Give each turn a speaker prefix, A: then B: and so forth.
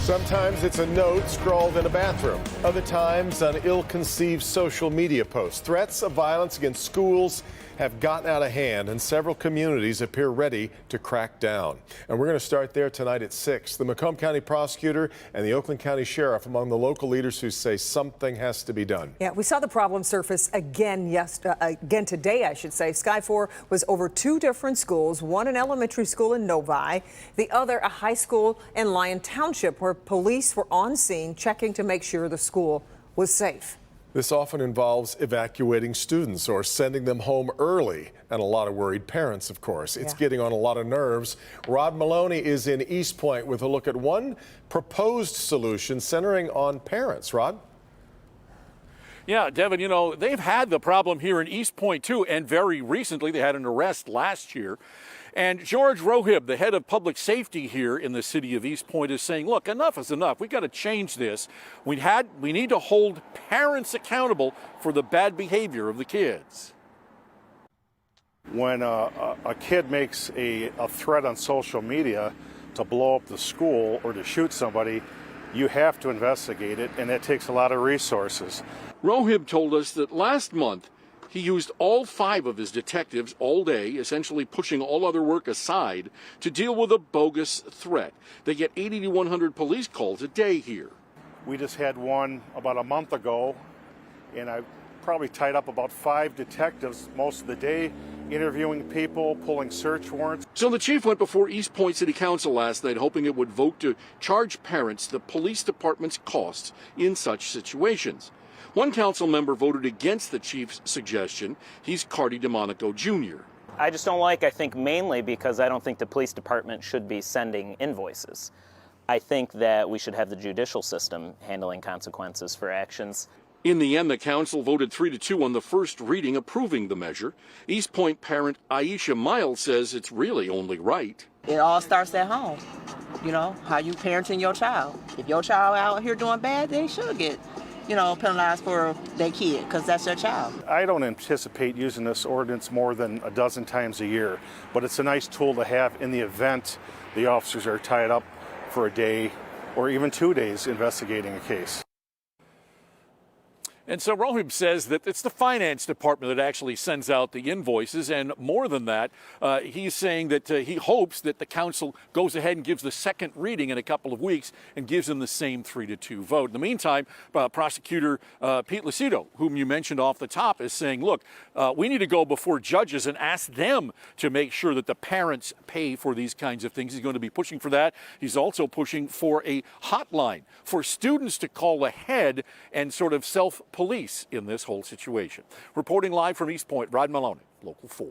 A: Sometimes it's a note scrawled in a bathroom. Other times, an ill-conceived social media post. Threats of violence against schools have gotten out of hand, and several communities appear ready to crack down. And we're going to start there tonight at 6. The Macomb County prosecutor and the Oakland County sheriff among the local leaders who say something has to be done.
B: Yeah, we saw the problem surface again today, I should say. Sky 4 was over 2 different schools, one an elementary school in Novi, the other a high school in Lyon Township, where police were on scene checking to make sure the school was safe.
A: This often involves evacuating students or sending them home early, and a lot of worried parents, of course. It's getting on a lot of nerves. Rod Maloney is in East Point with a look at one proposed solution centering on parents. Rod?
C: Yeah, Devin, you know, they've had the problem here in East Point, too, and very recently they had an arrest last year. And George Rohib, the head of public safety here in the city of East Point, is saying, look, enough is enough. We've got to change this. We need to hold parents accountable for the bad behavior of the kids.
D: When a kid makes a threat on social media to blow up the school or to shoot somebody, you have to investigate it, and it takes a lot of resources.
C: Rohib told us that last month he used all 5 of his detectives all day, essentially pushing all other work aside to deal with a bogus threat. They get 80 to 100 police calls a day here.
D: We just had one about a month ago, and I probably tied up about 5 detectives most of the day, interviewing people, pulling search warrants.
C: So the chief went before East Point City Council last night, hoping it would vote to charge parents the police department's costs in such situations. One council member voted against the chief's suggestion. He's Cardi DeMonico Jr.
E: I just don't I think mainly because I don't think the police department should be sending invoices. I think that we should have the judicial system handling consequences for actions.
C: In the end, the council voted 3-2 on the first reading approving the measure. East Point parent Aisha Miles says it's really only right.
F: It all starts at home. You know, how you parenting your child. If your child out here doing bad, they should get, penalized for their kid, because that's their child.
D: I don't anticipate using this ordinance more than a dozen times a year, but it's a nice tool to have in the event the officers are tied up for a day or even 2 days investigating a case.
C: And so Rohib says that it's the finance department that actually sends out the invoices. And more than that, he's saying that he hopes that the council goes ahead and gives the second reading in a couple of weeks and gives them the same 3-2 vote. In the meantime, prosecutor Pete Lucido, whom you mentioned off the top, is saying, look, we need to go before judges and ask them to make sure that the parents pay for these kinds of things. He's going to be pushing for that. He's also pushing for a hotline for students to call ahead and sort of self-police in this whole situation. Reporting live from East Point, Rod Maloney, Local 4.